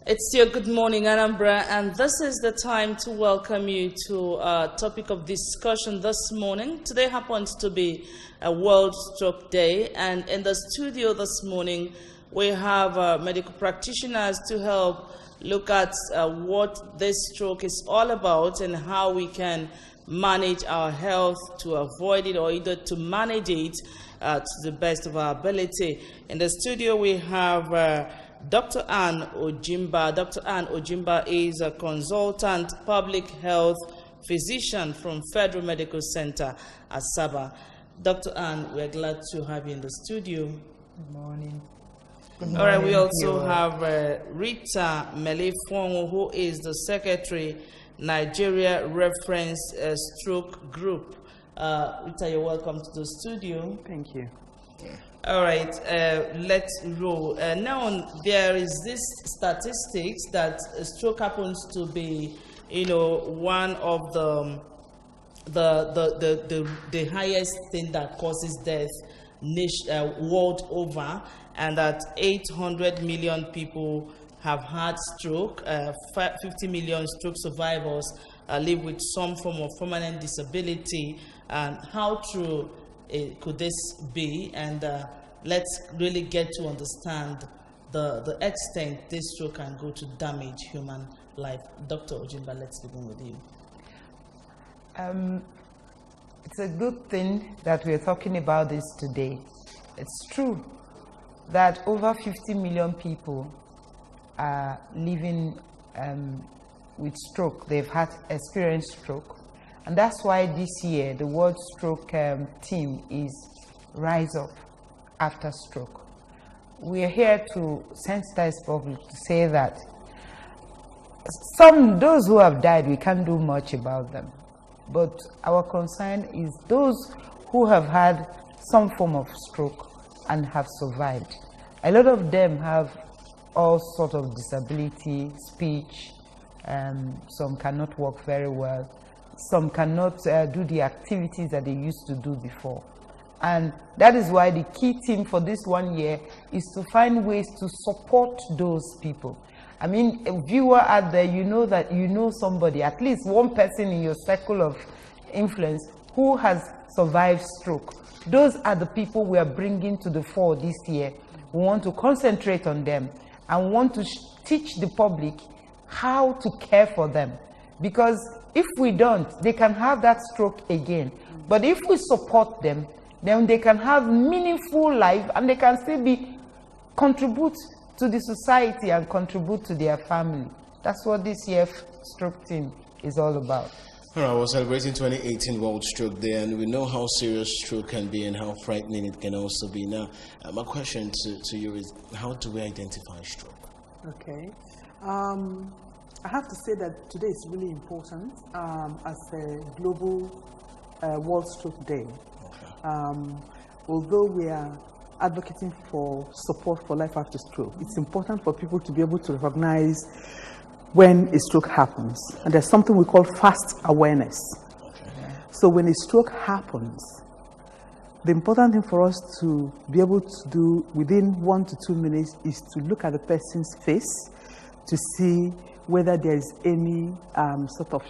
It's your good morning, Anambra, and this is the time to welcome you to a topic of discussion this morning. Today happens to be a World Stroke Day, and in the studio this morning, we have medical practitioners to help look at what this stroke is all about and how we can manage our health to avoid it or either to manage it to the best of our ability. In the studio, we have Dr. Ann Ojimba. Dr. Ann Ojimba is a consultant public health physician from Federal Medical Center, Asaba. Dr. Ann, we're glad to have you in the studio. Good morning. All right, we also have Rita Melefongo, who is the Secretary, Nigeria Reference Stroke Group. Rita, you're welcome to the studio. Thank you. All right, let's roll. Now, there is this statistics that stroke happens to be, one of the highest thing that causes death world over, and that 800 million people have had stroke. 50 million stroke survivors live with some form of permanent disability. And how true could this be? And let's really get to understand the extent this stroke can go to damage human life. Dr. Ojimba, let's begin with you. It's a good thing that we're talking about this today. It's true that over 50 million people are living with stroke. They've experienced stroke. And that's why this year the World Stroke theme is Rise Up After Stroke. We are here to sensitize public to say that those who have died, we can't do much about them. But our concern is those who have had some form of stroke and have survived. A lot of them have all sorts of disability, speech, some cannot walk very well. Some cannot do the activities that they used to do before. And that is why the key theme for this 1 year is to find ways to support those people. I mean, a viewer out there, you know that you know somebody, at least one person in your circle of influence who has survived stroke. Those are the people we are bringing to the fore this year. We want to concentrate on them and want to teach the public how to care for them. Because if we don't, they can have that stroke again. But if we support them, then they can have meaningful life and they can still contribute to the society and contribute to their family. That's what this year's stroke team is all about. All right, we're celebrating 2018 World Stroke Day, and we know how serious stroke can be and how frightening it can also be. Now, my question to you is, how do we identify stroke? Okay. I have to say that today is really important as a global World Stroke Day. Okay. Although we are advocating for support for life after stroke, it's important for people to be able to recognize when a stroke happens. And there's something we call fast awareness. Okay. So when a stroke happens, the important thing for us to be able to do within 1 to 2 minutes is to look at the person's face to see whether there is any sort of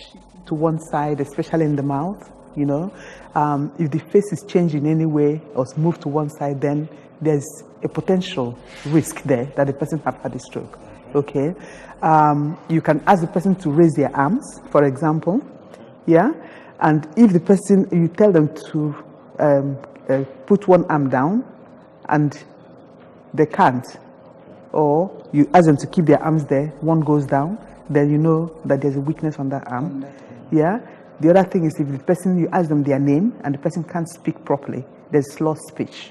to one side, especially in the mouth, if the face is changed in any way or moved to one side, then there's a potential risk there that the person have had a stroke. Okay, you can ask the person to raise their arms, for example, yeah, and if the person, you tell them to put one arm down, and they can't, or you ask them to keep their arms there, one goes down, then you know that there's a weakness on that arm. Yeah. The other thing is if the person, you ask them their name and the person can't speak properly, there's lost speech,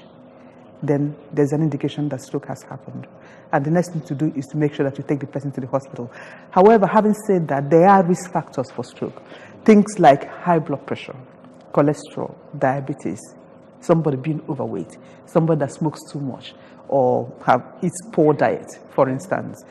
then there's an indication that stroke has happened. And the next thing to do is to make sure that you take the person to the hospital. However, having said that, there are risk factors for stroke. Things like high blood pressure, cholesterol, diabetes, somebody being overweight, somebody that smokes too much, or eats poor diet, for instance.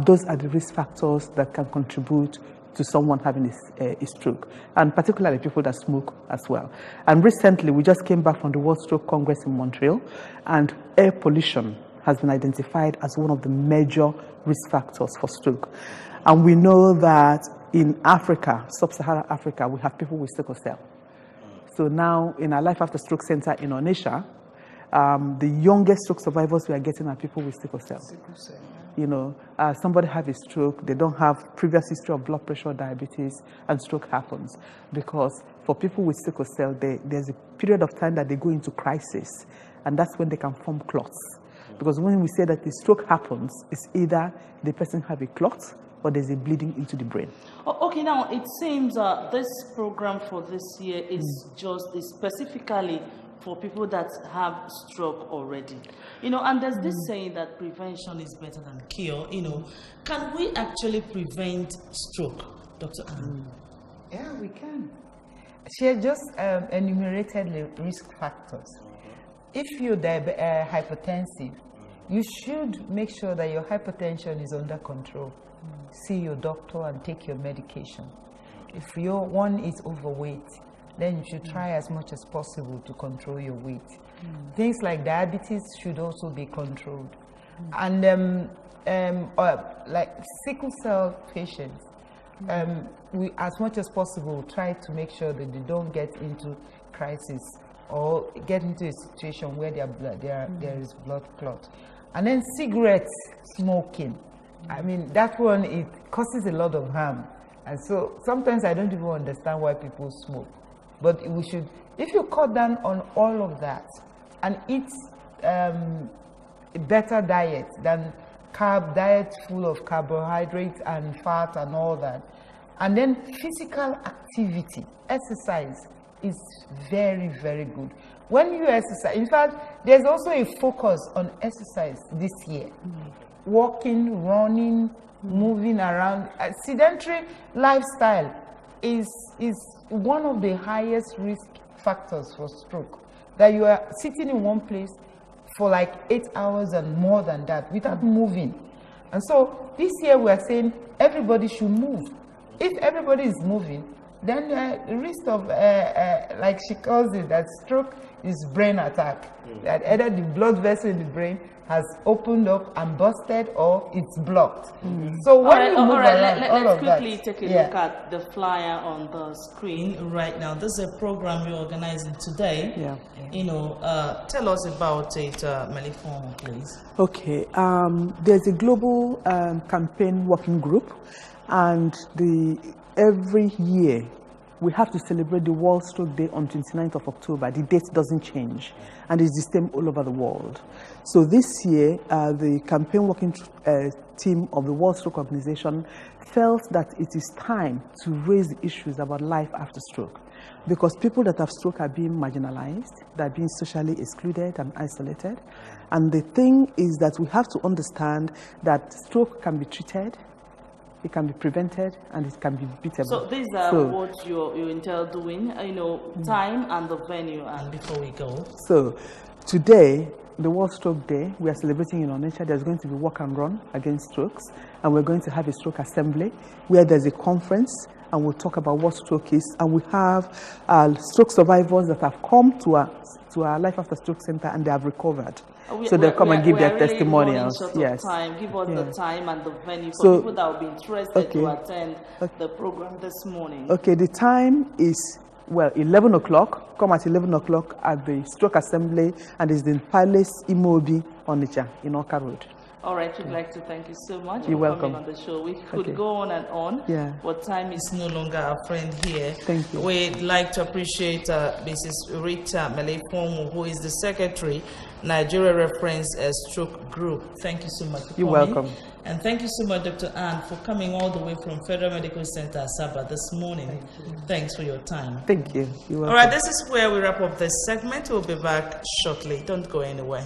Those are the risk factors that can contribute to someone having a stroke, and particularly people that smoke as well. And recently, we just came back from the World Stroke Congress in Montreal, and air pollution has been identified as one of the major risk factors for stroke. And we know that in Africa, sub-Saharan Africa, we have people with sickle cell. So now in our Life After Stroke Center in Onitsha, the youngest stroke survivors we are getting are people with sickle cell. You know, somebody have a stroke, they don't have previous history of blood pressure, diabetes, and stroke happens. Because for people with sickle cell, there's a period of time that they go into crisis, and that's when they can form clots. Because when we say that the stroke happens, it's either the person have a clot or there's a bleeding into the brain. Okay, now it seems this program for this year is specifically for people that have stroke already. You know, and there's this saying that prevention is better than cure. You know, can we actually prevent stroke, Dr. Ann? Yeah, we can. She had just enumerated the risk factors. If you're hypertensive, you should make sure that your hypertension is under control. See your doctor and take your medication. If your one is overweight, then you should try as much as possible to control your weight. Things like diabetes should also be controlled. And like sickle cell patients, we, as much as possible, try to make sure that they don't get into crisis or get into a situation where there is blood clot. And then cigarette smoking. I mean, that one, it causes a lot of harm. And so sometimes I don't even understand why people smoke. But we should, if you cut down on all of that and eat a better diet than diet full of carbohydrates and fat and all that, and then physical activity, exercise is very, very good. When you exercise, in fact, there's also a focus on exercise this year. Walking, running, moving around. A sedentary lifestyle is one of the highest risk factors for stroke. That you are sitting in one place for like 8 hours and more than that without moving. And so this year we are saying everybody should move. If everybody is moving, then the risk of, like she calls it, that stroke is brain attack. That either the blood vessel in the brain has opened up and busted or it's blocked. So when you move around, let's quickly take a look at the flyer on the screen right now. This is a program you're organizing today. You know, tell us about it, Meliform, please. Okay, there's a global campaign working group, and every year we have to celebrate the World Stroke Day on 29th of October. The date doesn't change, and it's the same all over the world. So this year, the campaign working team of the World Stroke Organization felt that it is time to raise the issues about life after stroke, because people that have stroke are being marginalized, they're being socially excluded and isolated. And the thing is that we have to understand that stroke can be treated, it can be prevented, and it can be beatable. So these are what you entail doing, you know, time and the venue, and before we go. So today, the World Stroke Day, we are celebrating in Onitsha. There's going to be walk and run against strokes, and we're going to have a stroke assembly where there's a conference, and we'll talk about what stroke is. And we have stroke survivors that have come to our Life After Stroke Center, and they have recovered. So they'll come and give their testimonials. Yes. Give us the time and the venue for people that will be interested to attend the program this morning. Okay, the time is, well, 11 o'clock. Come at 11 o'clock at the stroke assembly, and it's in Palace Imobi, Onitsha, in Oka Road. All right, we'd like to thank you so much for coming on the show. We could go on and on, but time is no longer our friend here. Thank you. We'd like to appreciate Mrs. Rita Meliform, who is the Secretary, Nigeria Reference Stroke Group. Thank you so much for coming. You're welcome. And thank you so much, Dr. Ann, for coming all the way from Federal Medical Center, Asaba, this morning. Thanks for your time. Thank you. You're welcome. All right, this is where we wrap up this segment. We'll be back shortly. Don't go anywhere.